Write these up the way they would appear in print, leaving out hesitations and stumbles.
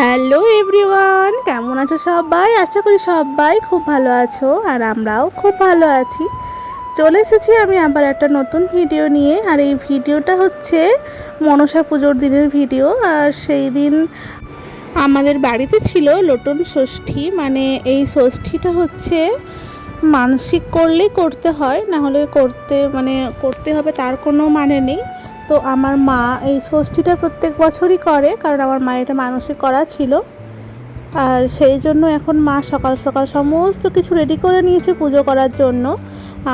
Hello everyone, কেমন আছো সবাই? আশা করি সবাই খুব ভালো আছো আর আমরাও খুব ভালো আছি। চলে এসেছি আমি আবার একটা নতুন ভিডিও নিয়ে। আর এই ভিডিওটা হচ্ছে মনসা পুজোর দিনের ভিডিও। আর সেই দিন আমাদের বাড়িতে ছিল লোটন ষষ্ঠী। মানে এই ষষ্ঠীটা হচ্ছে মানসিক করলেই করতে হয়, না হলে করতে হবে তার কোনো মানে নেই। তো আমার মা এই ষষ্ঠীটা প্রত্যেক বছরই করে, কারণ আমার মায়ের এটা মানসিক করা ছিল। আর সেই জন্য এখন মা সকাল সকাল সমস্ত কিছু রেডি করে নিয়েছে পুজো করার জন্য।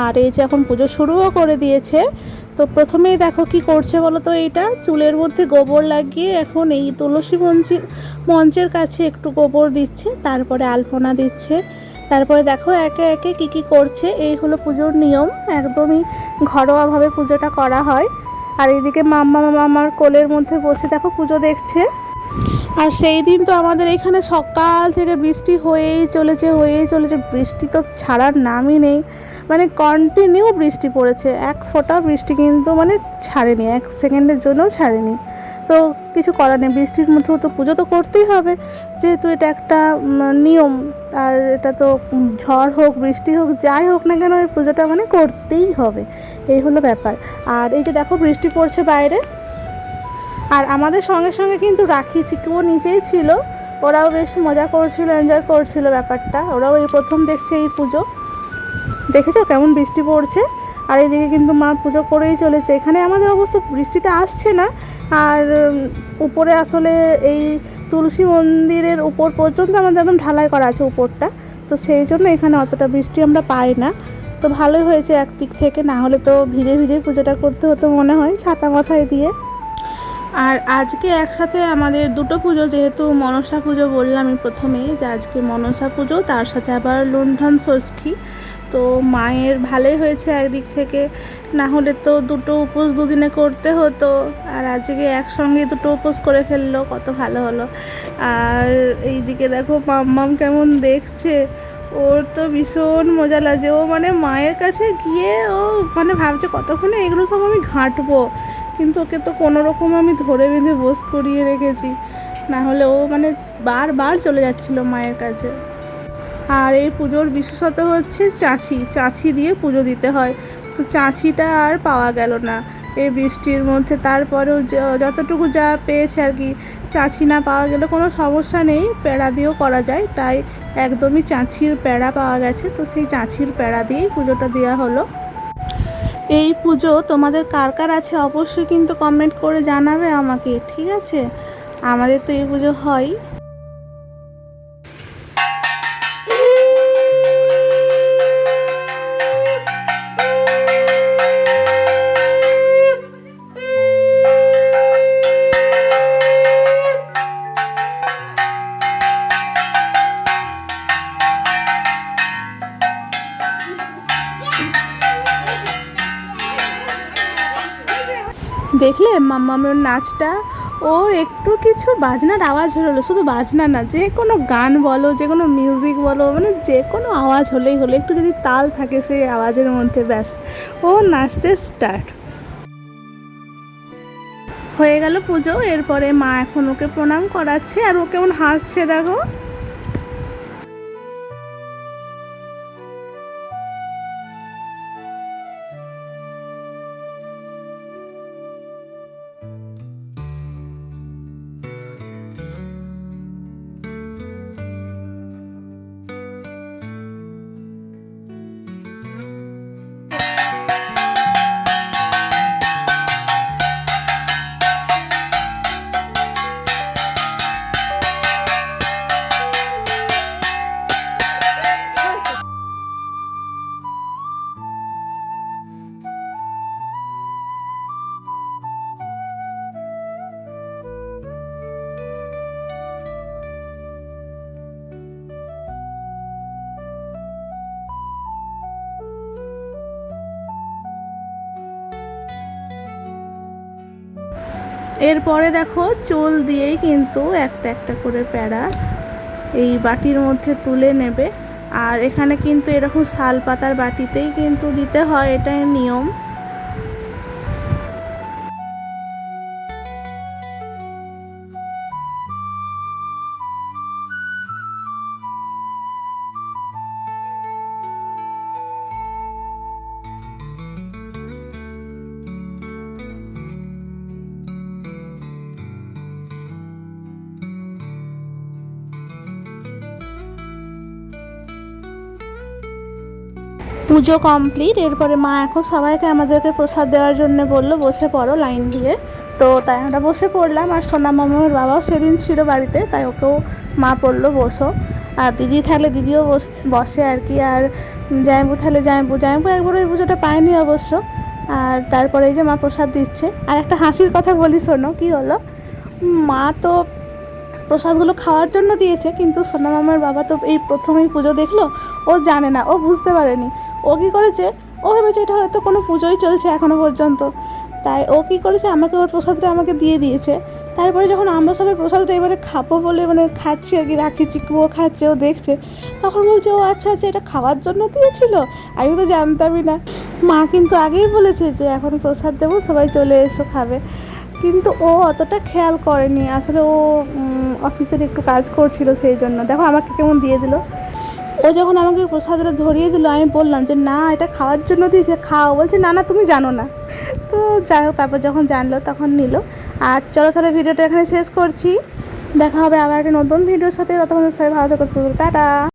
আর এই যে এখন পুজো শুরুও করে দিয়েছে। তো প্রথমেই দেখো কি করছে বলো তো, এইটা চুলের মধ্যে গোবর লাগিয়ে এখন এই তুলসী মঞ্চের কাছে একটু গোবর দিচ্ছে, তারপরে আলপনা দিচ্ছে। তারপরে দেখো একে একে কী করছে। এই হলো পুজোর নিয়ম, একদমই ঘরোয়াভাবে পুজোটা করা হয়। আর এইদিকে মাম্মা আমার কোলের মধ্যে বসে দেখো পুজো দেখছে। আর সেই দিন তো আমাদের এখানে সকাল থেকে বৃষ্টি হয়েই চলেছে, বৃষ্টি তো ছাড়ার নামই নেই। মানে কন্টিনিউ বৃষ্টি পড়েছে, এক ফোঁটা বৃষ্টি কিন্তু ছাড়েনি, এক সেকেন্ডের জন্যও ছাড়েনি। তো কিছু করার নেই, বৃষ্টির মধ্যেও তো পুজো তো করতেই হবে, যেহেতু এটা একটা নিয়ম। আর এটা তো ঝড় হোক বৃষ্টি হোক যাই হোক না কেন, এই পুজোটা করতেই হবে, এই হলো ব্যাপার। আর এই যে দেখো বৃষ্টি পড়ছে বাইরে। আর আমাদের সঙ্গে সঙ্গে কিন্তু রাখি চিকুও নিচেই ছিল, ওরাও বেশ মজা করছিল, এনজয় করছিল ব্যাপারটা। ওরাও এই প্রথম দেখছে এই পুজো। দেখেছো কেমন বৃষ্টি পড়ছে? আর এইদিকে কিন্তু মা পুজো করেই চলেছে। এখানে আমাদের অবশ্য বৃষ্টিটা আসছে না। আর উপরে আসলে এই তুলসী মন্দিরের উপর পর্যন্ত আমাদের একদম ঢালাই করা আছে উপরটা, তো সেই জন্য এখানে অতটা বৃষ্টি আমরা পাই না। তো ভালোই হয়েছে একদিক থেকে, না হলে তো ভিজে ভিজে পুজোটা করতে হতো মনে হয় ছাতা মাথায় দিয়ে। আর আজকে একসাথে আমাদের দুটো পুজো, যেহেতু মনসা পুজো বললাম আমি প্রথমেই যে আজকে মনসা পুজো, তার সাথে আবার লুণ্ঠন ষষ্ঠী। তো মায়ের ভালোই হয়েছে একদিক থেকে, না হলে তো দুটো উপোস দুদিনে করতে হতো। আর আজকে একসঙ্গে দুটো উপোস করে ফেললো, কত ভালো হলো। আর এইদিকে দেখো মাম্মাম কেমন দেখছে, ওর তো ভীষণ মজা লাগছে। ও মায়ের কাছে গিয়ে ও ভাবছে কতক্ষণে এগুলো সব আমি ঘাঁটবো, কিন্তু ওকে তো কোনো রকম আমি ধরে বেঁধে বস করিয়ে রেখেছি, না হলে ও বারবার চলে যাচ্ছিল মায়ের কাছে। আর এই পুজোর বিশেষত হচ্ছে চাঁছি দিয়ে পুজো দিতে হয়। তো চাঁছিটা আর পাওয়া গেল না এই বৃষ্টির মধ্যে। তারপরেও যতটুকু যা পেয়েছে আর কি, চাঁছি না পাওয়া গেলে কোনো সমস্যা নেই, প্যাড়া দিয়েও করা যায়। তাই একদমই চাঁছির প্যাড়া পাওয়া গেছে, তো সেই চাঁছির প্যাড়া দিয়েই পুজোটা দেওয়া হলো। এই পুজো তোমাদের কার কার আছে অবশ্যই কিন্তু কমেন্ট করে জানাবে আমাকে, ঠিক আছে? আমাদের তো এই পুজো হয়। দেখলে মাম্মামের নাচটা, ওর একটু কিছু বাজনার আওয়াজ হলো, শুধু বাজনা না, যে কোনো গান বলো, যে কোনো মিউজিক বলো, যে কোনো আওয়াজ হলেই হলো, একটু যদি তাল থাকে সেই আওয়াজের মধ্যে, ব্যাস ও নাচতে স্টার্ট হয়ে গেল পুজো। এরপরে মা এখন ওকে প্রণাম করাচ্ছে, আর ও কেমন হাসছে দেখো। এরপরে দেখো চুল দিয়েই কিন্তু একটা একটা করে প্যাড়া এই বাটির মধ্যে তুলে নেবে। আর এখানে কিন্তু এরকম শাল পাতার বাটিতেই কিন্তু দিতে হয়, এটাই নিয়ম। পুজো কমপ্লিট। এরপরে মা এখন সবাইকে আমাদেরকে প্রসাদ দেওয়ার জন্য বললো বসে পড়ো লাইন দিয়ে। তো তাই আমরা বসে পড়লাম, আর সোনা মামার বাবাও সেদিন ছিল বাড়িতে, তাই ওকেও মা বললো বসো। আর দিদি থাকলে দিদিও বসে আর কি। আর জামাইবু থাকলে জামাইবু একবার ওই পুজোটা পায়নি অবশ্য। আর তারপরে এই যে মা প্রসাদ দিচ্ছে। আর একটা হাসির কথা বলি, শোনো কী হলো। মা তো প্রসাদগুলো খাওয়ার জন্য দিয়েছে, কিন্তু সোনা মামার বাবা তো এই প্রথমেই পুজো দেখলো, ও জানে না, ও বুঝতে পারেনি। ও কী করেছে, ও ভেবেছে এটা হয়তো কোনো পুজোই চলছে এখনও পর্যন্ত, তাই ও কী করেছে আমাকে ওর প্রসাদটা আমাকে দিয়ে দিয়েছে। তারপরে যখন আমরা সবাই প্রসাদটা এবারে খাবো বলে মানে খাচ্ছি আর কি, রাখিছি, ও খাচ্ছে, ও দেখছে, তখন বলছে ও আচ্ছা আচ্ছা এটা খাওয়ার জন্য দিয়েছিল, আমি তো জানতামই না। মা কিন্তু আগেই বলেছে যে এখন প্রসাদ দেবো, সবাই চলে এসো খাবে, কিন্তু ও অতটা খেয়াল করেনি। আসলে ও অফিসের একটু কাজ করছিল, সেই জন্য। দেখো আমাকে কেমন দিয়ে দিল। ও যখন আমাকে প্রসাদটা ধরিয়ে দিল, আমি বললাম যে না এটা খাওয়ার জন্য দিয়েছে, খাও। বলছে না না তুমি জানো না। তো যাই হোক, তারপর যখন জানলো তখন নিল। আর চলো তাহলে ভিডিওটা এখানে শেষ করছি। দেখা হবে আবার একটা নতুন ভিডিওর সাথে। ততক্ষণ সবাই ভালো থাকো, টাটা।